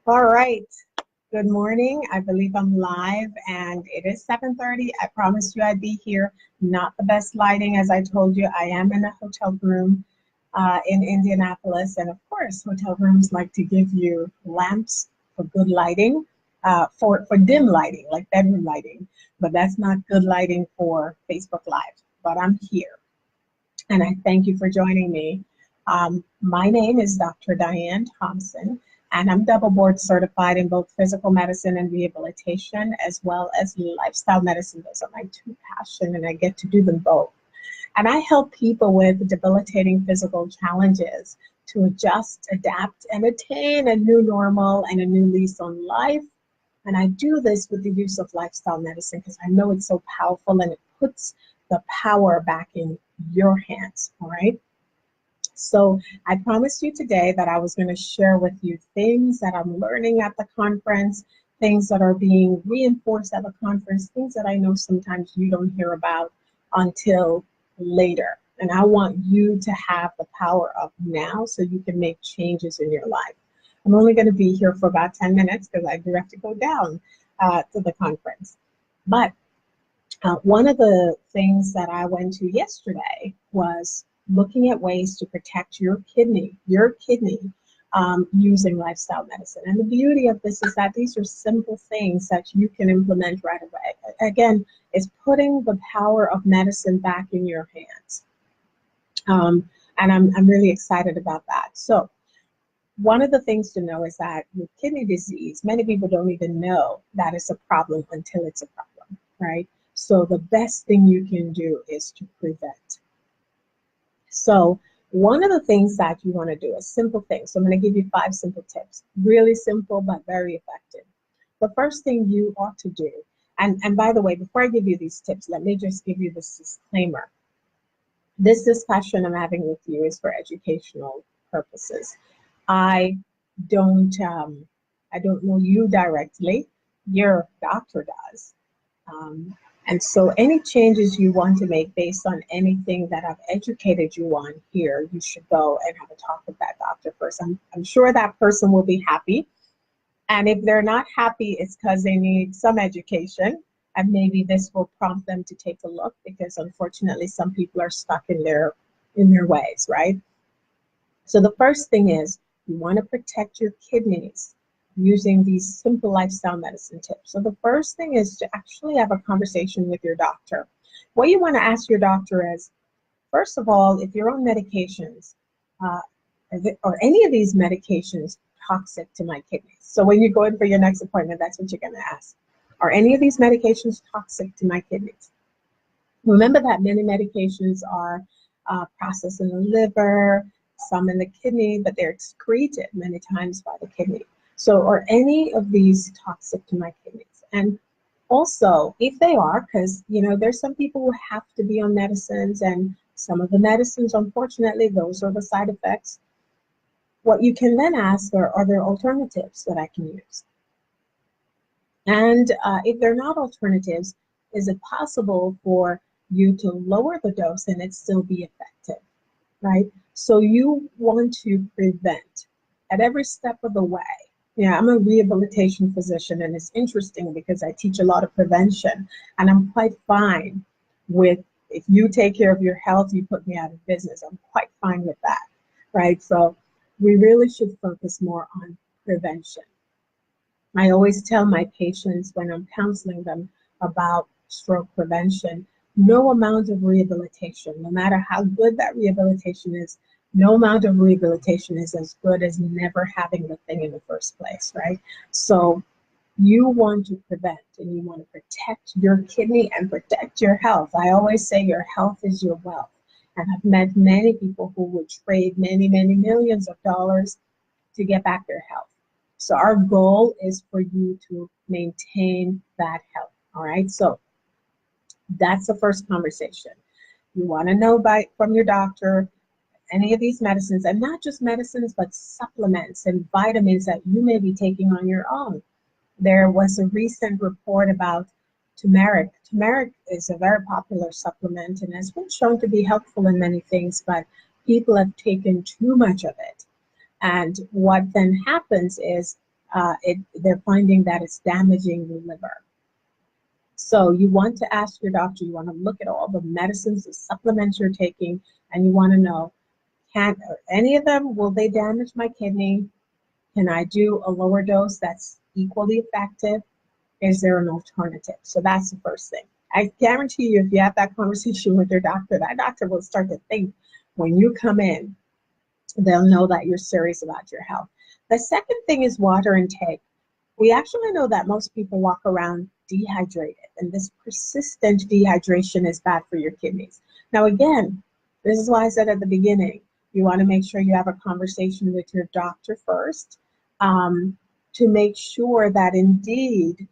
All right. Good morning. I believe I'm live and it is 7:30. I promised you I'd be here. Not the best lighting, as I told you. I am in a hotel room in Indianapolis. And of course, hotel rooms like to give you lamps for good lighting, for dim lighting, like bedroom lighting. But that's not good lighting for Facebook Live. But I'm here and I thank you for joining me. My name is Dr. Diane Thompson, and I'm double board certified in both physical medicine and rehabilitation, as well as lifestyle medicine. Those are my two passions, and I get to do them both. And I help people with debilitating physical challenges to adjust, adapt, and attain a new normal and a new lease on life. And I do this with the use of lifestyle medicine because I know it's so powerful and it puts the power back in your hands, all right? So I promised you today that I was going to share with you things that I'm learning at the conference, things that are being reinforced at the conference, things that I know sometimes you don't hear about until later. And I want you to have the power of now so you can make changes in your life. I'm only going to be here for about 10 minutes because I do have to go down to the conference. But one of the things that I went to yesterday was looking at ways to protect your kidney using lifestyle medicine. And the beauty of this is that these are simple things that you can implement right away. Again, it's putting the power of medicine back in your hands. And I'm really excited about that. So one of the things to know is that with kidney disease, many people don't even know that it's a problem until it's a problem, right? So the best thing you can do is to prevent. So one of the things that you want to do is simple things. So I'm going to give you 5 simple tips. Really simple, but very effective. The first thing you ought to do, and by the way, before I give you these tips, let me just give you this disclaimer. This discussion I'm having with you is for educational purposes. I don't know you directly. Your doctor does. And so any changes you want to make based on anything that I've educated you on here, you should go and have a talk with that doctor first. I'm sure that person will be happy. And if they're not happy, it's because they need some education. And maybe this will prompt them to take a look because unfortunately some people are stuck in their ways, right? So the first thing is you want to protect your kidneys using these simple lifestyle medicine tips. So the first thing is to actually have a conversation with your doctor. What you want to ask your doctor is, first of all, if you're on medications, or any of these medications toxic to my kidneys? So when you go in for your next appointment, that's what you're going to ask. Are any of these medications toxic to my kidneys? Remember that many medications are processed in the liver, some in the kidney, but they're excreted many times by the kidney. So are any of these toxic to my kidneys? And also, if they are, because there's some people who have to be on medicines, and some of the medicines, unfortunately, those are the side effects. What you can then ask are there alternatives that I can use? And if they're not alternatives, is it possible for you to lower the dose and it still be effective, right? So you want to prevent at every step of the way. Yeah, I'm a rehabilitation physician, and it's interesting because I teach a lot of prevention, and I'm quite fine with, if you take care of your health, you put me out of business. I'm quite fine with that, right? So we really should focus more on prevention. I always tell my patients when I'm counseling them about stroke prevention, no amount of rehabilitation, no matter how good that rehabilitation is, no amount of rehabilitation is as good as never having the thing in the first place, right? So you want to prevent, and you want to protect your kidney and protect your health. I always say your health is your wealth. And I've met many people who would trade many, many millions of dollars to get back their health. So our goal is for you to maintain that health, all right? So that's the first conversation. You want to know from your doctor any of these medicines, and not just medicines, but supplements and vitamins that you may be taking on your own. There was a recent report about turmeric. Turmeric is a very popular supplement and has been shown to be helpful in many things, but people have taken too much of it. And what then happens is they're finding that it's damaging the liver. So you want to ask your doctor, you want to look at all the medicines, the supplements you're taking, and you want to know, can any of them, will they damage my kidney? Can I do a lower dose that's equally effective? Is there an alternative? So that's the first thing. I guarantee you, if you have that conversation with your doctor, that doctor will start to think when you come in, they'll know that you're serious about your health. The second thing is water intake. We actually know that most people walk around dehydrated, and this persistent dehydration is bad for your kidneys. Now, again, this is why I said at the beginning, you want to make sure you have a conversation with your doctor first to make sure that indeed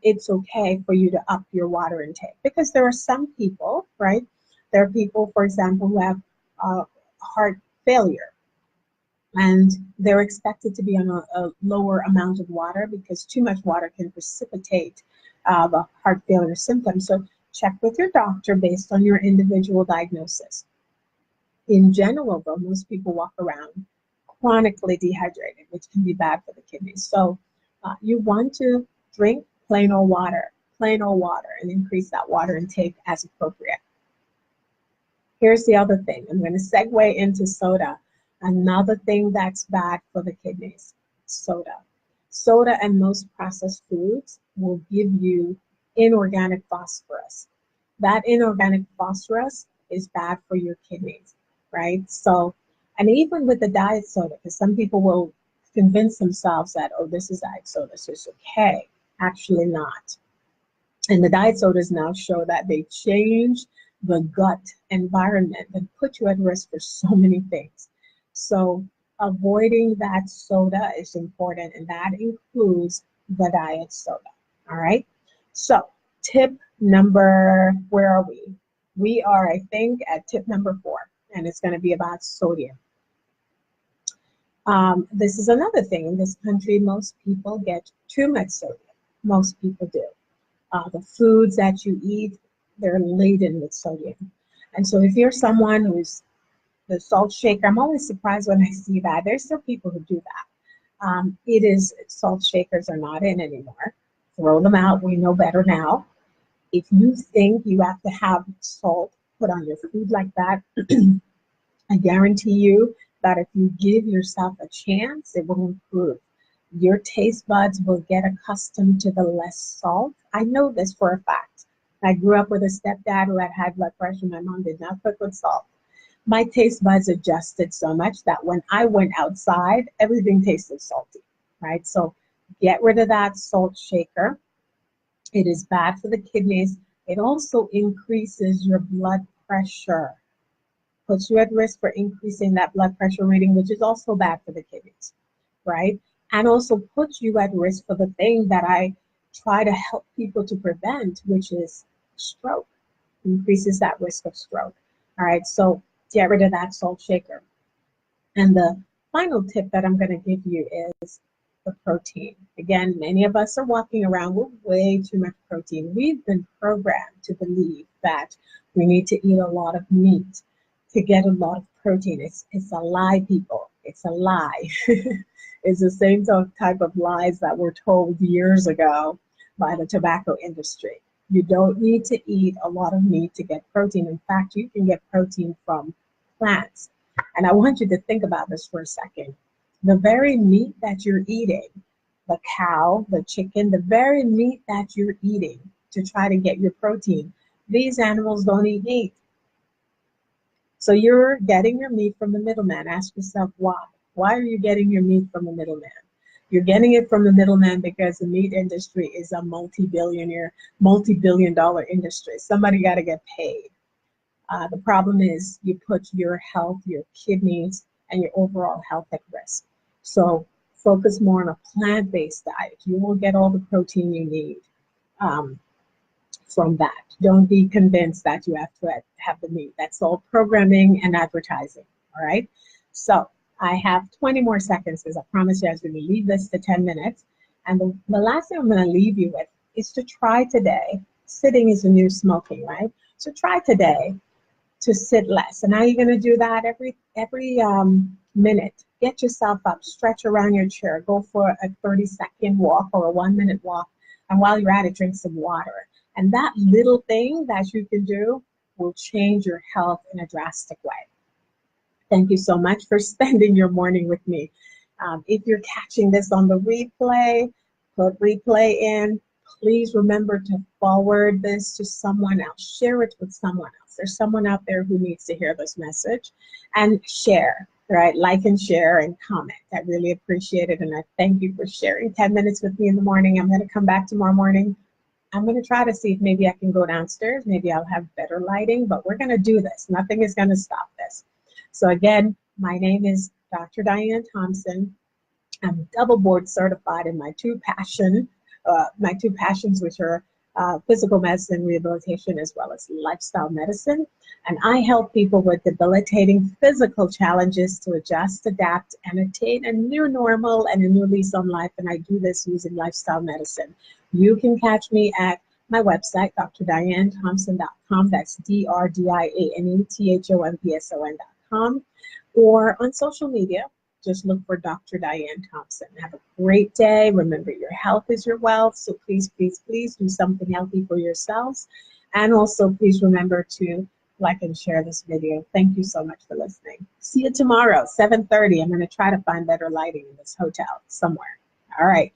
it's okay for you to up your water intake. Because there are some people, right? There are people, for example, who have heart failure, and they're expected to be on a lower amount of water because too much water can precipitate the heart failure symptoms. So check with your doctor based on your individual diagnosis. In general, though, most people walk around chronically dehydrated, which can be bad for the kidneys. So you want to drink plain old water, and increase that water intake as appropriate. Here's the other thing. I'm going to segue into soda. Another thing that's bad for the kidneys, soda. Soda and most processed foods will give you inorganic phosphorus. That inorganic phosphorus is bad for your kidneys, right? So, and even with the diet soda, because some people will convince themselves that, oh, this is diet soda, so it's okay. Actually not. And the diet sodas now show that they change the gut environment and put you at risk for so many things. So avoiding that soda is important, and that includes the diet soda. All right. So tip number, where are we? We are, I think, at tip number 4, and it's going to be about sodium. This is another thing. In this country, most people get too much sodium. Most people do. The foods that you eat, they're laden with sodium. And so if you're someone who's the salt shaker, I'm always surprised when I see that. There's still people who do that. It is, salt shakers are not in anymore. Throw them out. We know better now. If you think you have to have salt put on your food like that, I guarantee you that if you give yourself a chance, it will improve. Your taste buds will get accustomed to the less salt. I know this for a fact. I grew up with a stepdad who had high blood pressure. My mom did not cook with salt. My taste buds adjusted so much that when I went outside, everything tasted salty, right? So get rid of that salt shaker. It is bad for the kidneys. It also increases your blood pressure, puts you at risk for increasing that blood pressure reading, which is also bad for the kidneys, right? And also puts you at risk for the thing that I try to help people to prevent, which is stroke. Increases that risk of stroke. All right, so get rid of that salt shaker. And the final tip that I'm going to give you is the protein. Again, many of us are walking around with way too much protein. We've been programmed to believe that we need to eat a lot of meat to get a lot of protein. It's a lie, people. It's a lie. It's the same type of lies that were told years ago by the tobacco industry. You don't need to eat a lot of meat to get protein. In fact, you can get protein from plants. And I want you to think about this for a second. The very meat that you're eating, the cow, the chicken, the very meat that you're eating to try to get your protein, these animals don't eat meat. So you're getting your meat from the middleman. Ask yourself why. Why are you getting your meat from the middleman? You're getting it from the middleman because the meat industry is a multi-billion-dollar industry. Somebody got to get paid. The problem is you put your health, your kidneys, and your overall health at risk. So focus more on a plant-based diet. You will get all the protein you need from that. Don't be convinced that you have to have the meat. That's all programming and advertising, all right? So I have 20 more seconds because I promised you I was going to leave this to 10 minutes. And the last thing I'm going to leave you with is to try today. Sitting is the new smoking, right? So try today to sit less. And how are you going to do that? Every minute, get yourself up, stretch around your chair, go for a 30-second walk or a 1-minute walk, and while you're at it, drink some water. And that little thing that you can do will change your health in a drastic way. Thank you so much for spending your morning with me. If you're catching this on the replay, put replay in. Please remember to forward this to someone else. Share it with someone else. There's someone out there who needs to hear this message. And share, right? Like and share and comment. I really appreciate it. And I thank you for sharing 10 minutes with me in the morning. I'm going to come back tomorrow morning. I'm going to try to see if maybe I can go downstairs. Maybe I'll have better lighting, but we're going to do this. Nothing is going to stop this. So again, my name is Dr. Diane Thompson. I'm double board certified in my two passions, which are physical medicine, rehabilitation, as well as lifestyle medicine. And I help people with debilitating physical challenges to adjust, adapt, and attain a new normal and a new lease on life. And I do this using lifestyle medicine. You can catch me at my website, drdianethompson.com. That's DRDIANETHOMPSON.com. Or on social media, just look for Dr. Diane Thompson. Have a great day. Remember, your health is your wealth. So please, please, please do something healthy for yourselves. And also, please remember to like and share this video. Thank you so much for listening. See you tomorrow, 7:30. I'm going to try to find better lighting in this hotel somewhere. All right.